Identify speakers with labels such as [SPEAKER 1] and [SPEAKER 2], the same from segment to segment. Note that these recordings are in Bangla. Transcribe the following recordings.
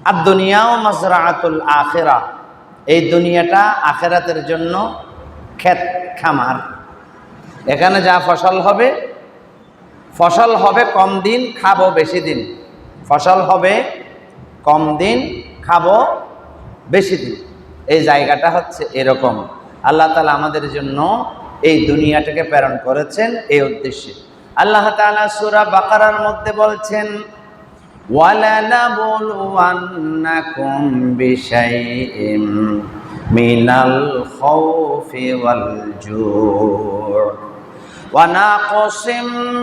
[SPEAKER 1] আর দুনিয়াও মাজরাআতুল আখিরা, এই দুনিয়াটা আখিরাতের জন্য ক্ষেত খামার। এখানে যা ফসল হবে কম দিন, খাবো বেশি দিন। ফসল হবে কম দিন, খাবো বেশি দিন। এই জায়গাটা হচ্ছে এরকম। আল্লাহ তাআলা আমাদের জন্য এই দুনিয়াটাকে প্রেরণ করেছেন এই উদ্দেশ্যে। আল্লাহ তাআলা সূরা বাকারার মধ্যে বলছেন, وَلَنَبْلُوَنَّكُمْ بِشَيْءٍ مِّنَ الْخَوْفِ وَالْجُوعِ وَنَقْصٍ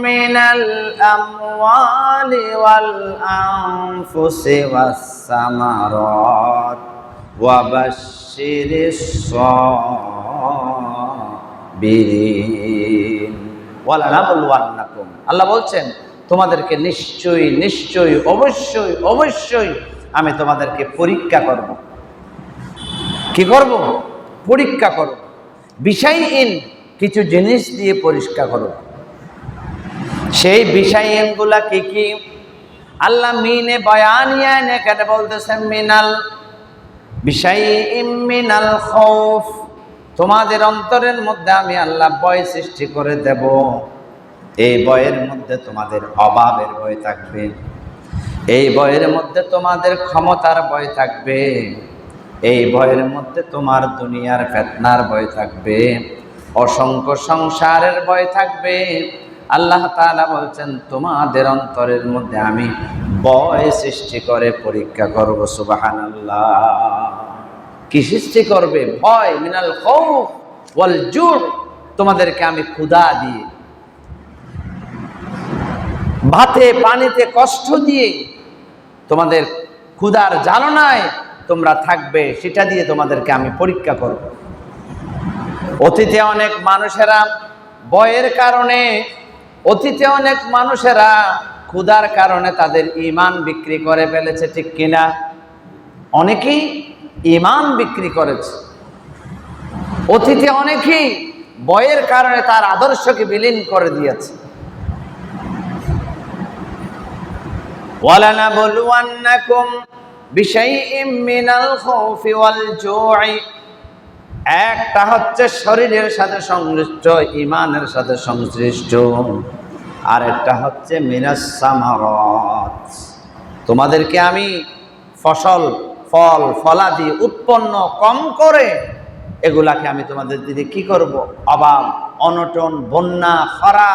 [SPEAKER 1] مِّنَ الْأَمْوَالِ وَالْأَنفُسِ وَالثَّمَرَاتِ وَبَشِّرِ الصَّابِرِينَ وَلَنَبْلُوَنَّكُمْ। আল্লাহ বলছেন তোমাদেরকে নিশ্চয়ই অবশ্যই আমি তোমাদেরকে পরীক্ষা করব। কি করব? পরীক্ষা করব। বিষয়হীন কিছু জিনিস দিয়ে পরীক্ষা করব। সেই বিষয়হীনগুলা কি কি? আল্লাহ মিনে বয়ানিয়া এখানে বলতেছেন মিনাল বিষয়হীন মিনাল খৌফ, তোমাদের অন্তরের মধ্যে আমি আল্লাহ ভয় সৃষ্টি করে দেব। এই ভয়ের মধ্যে তোমাদের অভাবের ভয় থাকবে, এই ভয়ের মধ্যে তোমাদের ক্ষমতার ভয় থাকবে, এই ভয়ের মধ্যে তোমার দুনিয়ার ফিতনার ভয় থাকবে, অসংখ্য সংসারের ভয় থাকবে। আল্লাহ তাআলা বলছেন তোমাদের অন্তরের মধ্যে আমি ভয় সৃষ্টি করে পরীক্ষা করব। সুবহানাল্লাহ। কি সৃষ্টি করবে? ভয়। মিনাল খৌফ ওয়াল জু', তোমাদেরকে আমি ক্ষুধা দিয়ে, ভাতে পানিতে কষ্ট দিয়ে, তোমাদের ক্ষুধার জ্বালানায় তোমরা থাকবে, সেটা দিয়ে তোমাদেরকে আমি পরীক্ষা করব। অতীতে অনেক মানুষেরা ভয়ের কারণে, ক্ষুধার কারণে তাদের ঈমান বিক্রি করে ফেলেছে, ঠিক কিনা? অনেকেই ঈমান বিক্রি করেছে। অতীতে অনেকেই ভয়ের কারণে তার আদর্শকে বিলীন করে দিয়েছে। وَلَنَبْلُوَنَّكُمْ بِشَيْءٍ مِّنَ الْخَوْفِ وَالْجُوعِ, একটা হচ্ছে শরীরের সাথে সংশ্লিষ্ট, ঈমানের সাথে সংশ্লিষ্ট, আর একটা হচ্ছে মিনাস সামারাত, তোমাদেরকে আমি ফলাদি উৎপন্ন কম করে এগুলাকে আমি তোমাদের দিকে কি করব? অভাব, অনটন, বন্যা, খরা,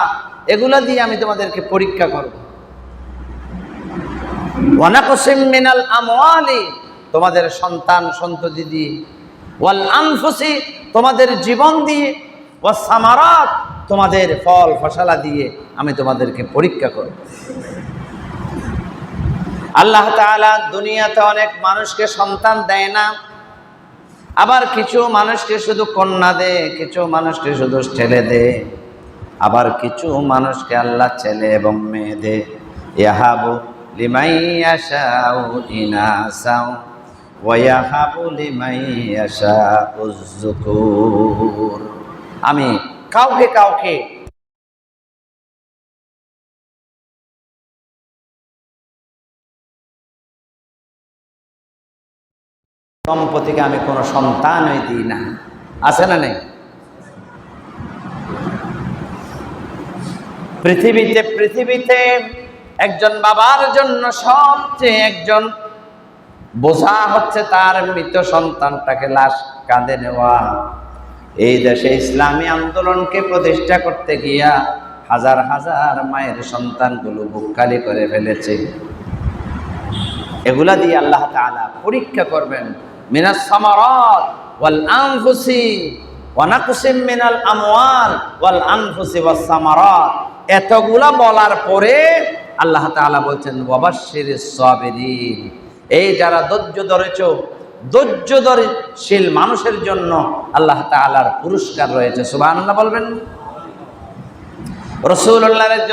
[SPEAKER 1] এগুলা দিয়ে আমি তোমাদেরকে পরীক্ষা করব। ওয়ানাকসিম মিনাল আমওয়ালি, তোমাদের সন্তান সন্ততি দিয়ে, ওয়াল আনফুসি, তোমাদের জীবন দিয়ে, ওয়াস সামারাত, তোমাদের ফল ফসলা দিয়ে আমি তোমাদেরকে পরীক্ষা করব। আল্লাহ তাআলা দুনিয়াতে অনেক মানুষকে সন্তান দেয় না, আবার কিছু মানুষকে শুধু কন্যা দেয়, কিছু মানুষকে শুধু ছেলে দেয়, আবার কিছু মানুষকে আল্লাহ ছেলে এবং মেয়ে দেয়। ইয়াহাবু লিমান ইয়াশাউ ইনাসা ওয়া ইয়াহাবু লিমান ইয়াশাউ যুকুর, আমি কাউকে দম্পতিকে আমি কোনো সন্তানই দিই না। আছে না নেই? পৃথিবীতে একজন বাবার জন্য সবচেয়ে একজন বোঝা হচ্ছে তার মৃত সন্তানটাকে লাশ কাঁধে নেওয়া। এই দেশে ইসলামী আন্দোলনকে প্রতিষ্ঠা করতে গিয়া হাজার হাজার মায়ের সন্তানগুলো বুক খালি করে ফেলেছে। এগুলা দিয়ে আল্লাহ তাআলা পরীক্ষা করবেন। মিনাস সামারাত ওয়াল আনফুসি ওয়া নাকসিম মিনাল আমওয়াল ওয়াল আনফুসি ওয়াস সামারাত, এতগুলা বলার পরে আল্লাহ তাআলা বলছেন ওয়াবাশশিরিস সাবিরিন, এই যারা ধৈর্যশীল মানুষের জন্য আল্লাহ তাআলার পুরস্কার রয়েছে। সুবহানাল্লাহ বলবেন। রাসূলুল্লাহর